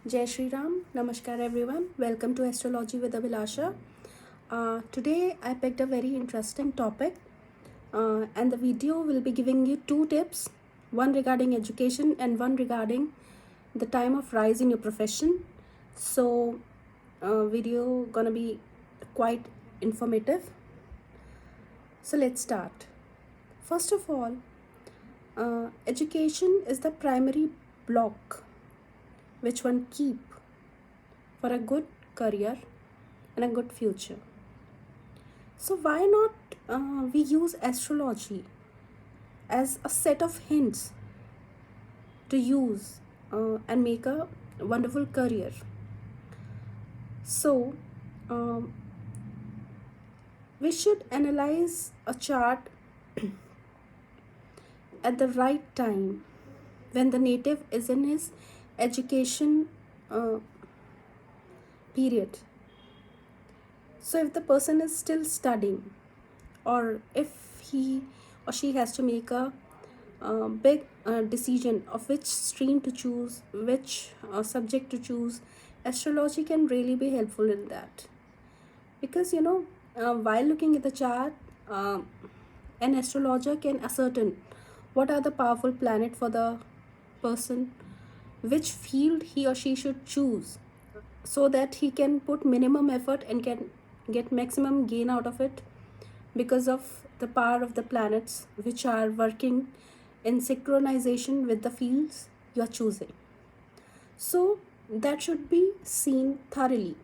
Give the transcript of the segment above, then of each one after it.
Jai Shri Ram, Namaskar everyone. Welcome to Astrology with Abhilasha. Today I picked a very interesting topic, and the video will be giving you two tips, one regarding education and one regarding the time of rise in your profession. So, video gonna be quite informative. So let's start. First of all, education is the primary block which one keep for a good career and a good future. So why not we use astrology as a set of hints to use and make a wonderful career. So we should analyze a chart at the right time when the native is in his education period. So if the person is still studying, or if he or she has to make a big decision of which stream to choose, which subject to choose, astrology can really be helpful in that. Because while looking at the chart, an astrologer can ascertain what are the powerful planet for the person, which field he or she should choose, so that he can put minimum effort and can get maximum gain out of it, because of the power of the planets which are working in synchronization with the fields you are choosing. So that should be seen thoroughly,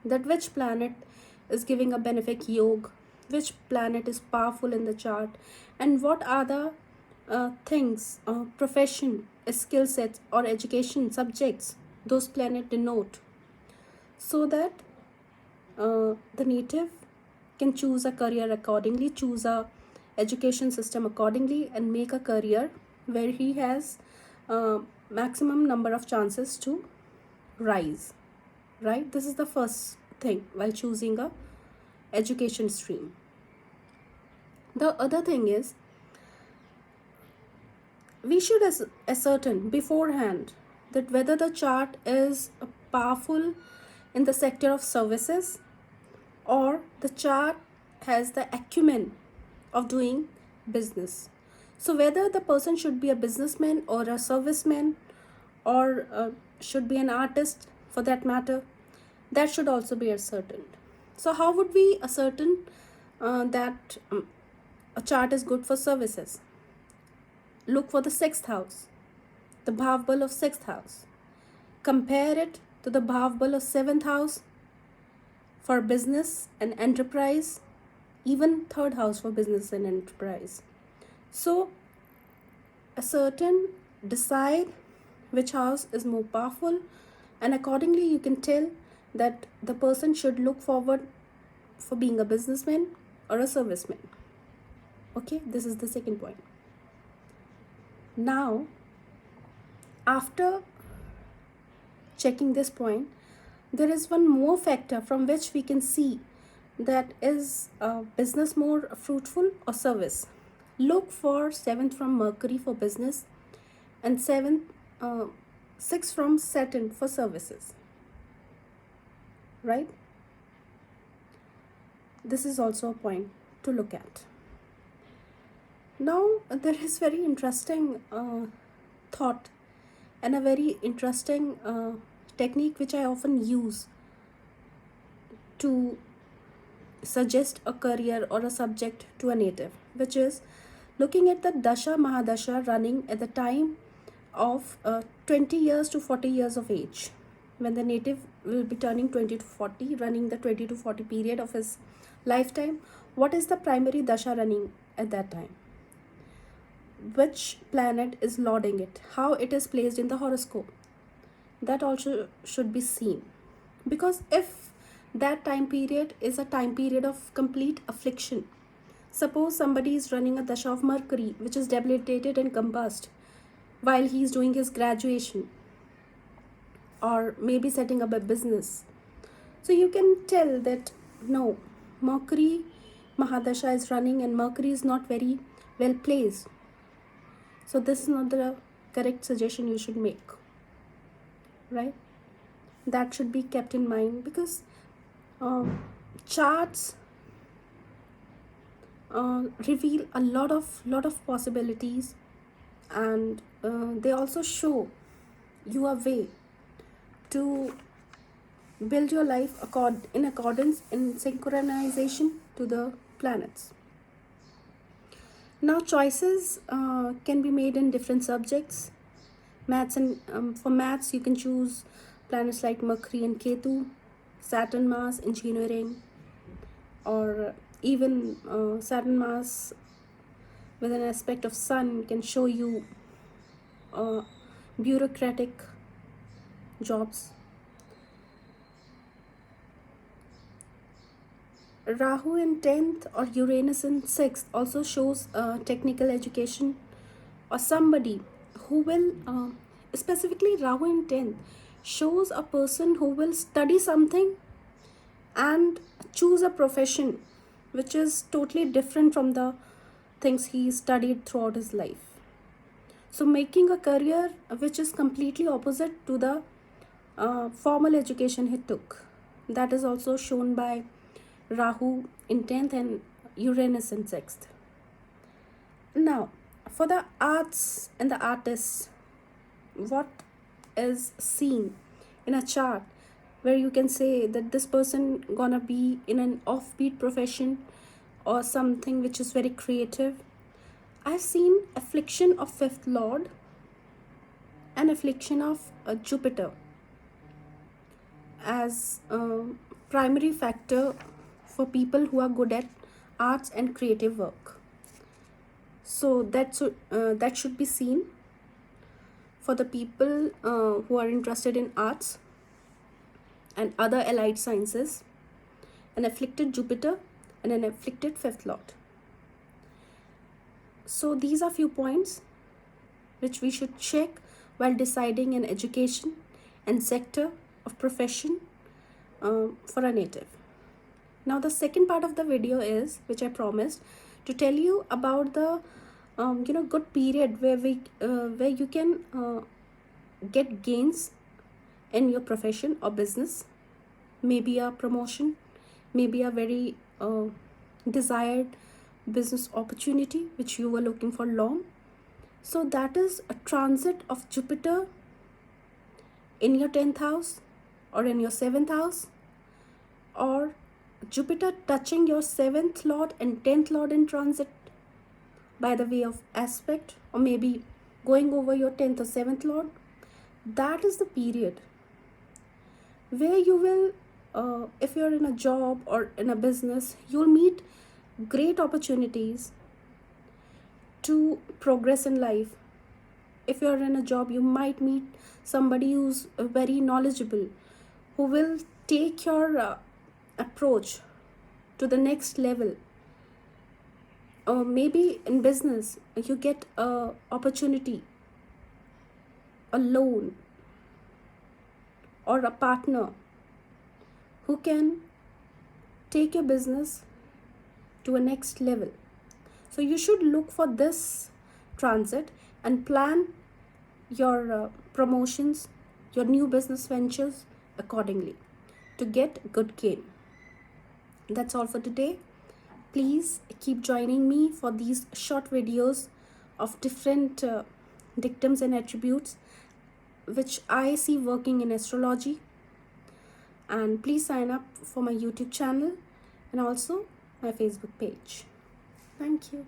that which planet is giving a benefic yoga, which planet is powerful in the chart, and what are the things, profession, skill sets, or education subjects those planets denote, so that the native can choose a career accordingly, choose a education system accordingly, and make a career where he has maximum number of chances to rise. Right, this is the first thing while choosing a education stream. The other thing is, we should ascertain beforehand that whether the chart is powerful in the sector of services, or the chart has the acumen of doing business. So whether the person should be a businessman or a serviceman, or should be an artist for that matter, that should also be ascertained. So how would we ascertain that a chart is good for services? Look for the 6th house, the Bhav of 6th house. Compare it to the Bhav of 7th house for business and enterprise, even 3rd house for business and enterprise. So ascertain, decide which house is more powerful, and accordingly you can tell that the person should look forward for being a businessman or a serviceman. Okay, this is the second point. Now, after checking this point, there is one more factor from which we can see that is business more fruitful or service. Look for 7th from Mercury for business and 6th from Saturn for services. Right? This is also a point to look at. Now, there is very interesting thought and a very interesting technique which I often use to suggest a career or a subject to a native, which is looking at the Dasha Mahadasha running at the time of 20 years to 40 years of age, when the native will be turning 20 to 40, running the 20 to 40 period of his lifetime. What is the primary Dasha running at that time? Which planet is lording it? How it is placed in the horoscope? That also should be seen, because if that time period is a time period of complete affliction, suppose somebody is running a Dasha of Mercury which is debilitated and combust while he is doing his graduation, or maybe setting up a business, so you can tell that no, Mercury Mahadasha is running and Mercury is not very well placed. So this is not the correct suggestion you should make. right? That should be kept in mind, because charts reveal a lot of possibilities, and they also show you a way to build your life in accordance, in synchronization to the planets. Now choices can be made in different subjects. Maths, and for maths you can choose planets like Mercury and Ketu, Saturn, Mars, engineering, or even Saturn, Mars with an aspect of Sun can show you bureaucratic jobs. Rahu in 10th or Uranus in 6th also shows technical education, or somebody who will, specifically Rahu in 10th shows a person who will study something and choose a profession which is totally different from the things he studied throughout his life. So making a career which is completely opposite to the formal education he took. That is also shown by Rahu in 10th and Uranus in 6th. Now, for the arts and the artists, what is seen in a chart where you can say that this person gonna be in an offbeat profession or something which is very creative? I've seen affliction of 5th lord and affliction of Jupiter as a primary factor for people who are good at arts and creative work. So that should be seen for the people who are interested in arts and other allied sciences. An afflicted Jupiter and an afflicted 5th lord. So these are few points which we should check while deciding an education and sector of profession for a native. Now the second part of the video is, which I promised, to tell you about the good period where you can get gains in your profession or business, maybe a promotion, maybe a very desired business opportunity which you were looking for long. So that is a transit of Jupiter in your 10th house or in your 7th house, or Jupiter touching your 7th lord and 10th lord in transit by the way of aspect, or maybe going over your 10th or 7th lord. That is the period where you will, if you're in a job or in a business, you'll meet great opportunities to progress in life. If you're in a job, you might meet somebody who's very knowledgeable, who will take your approach to the next level. Or maybe in business, you get a opportunity, a loan, or a partner who can take your business to a next level. So you should look for this transit and plan your promotions, your new business ventures accordingly to get good gain. That's all for today. Please keep joining me for these short videos of different dictums and attributes which I see working in astrology. And please sign up for my YouTube channel and also my Facebook page. Thank you.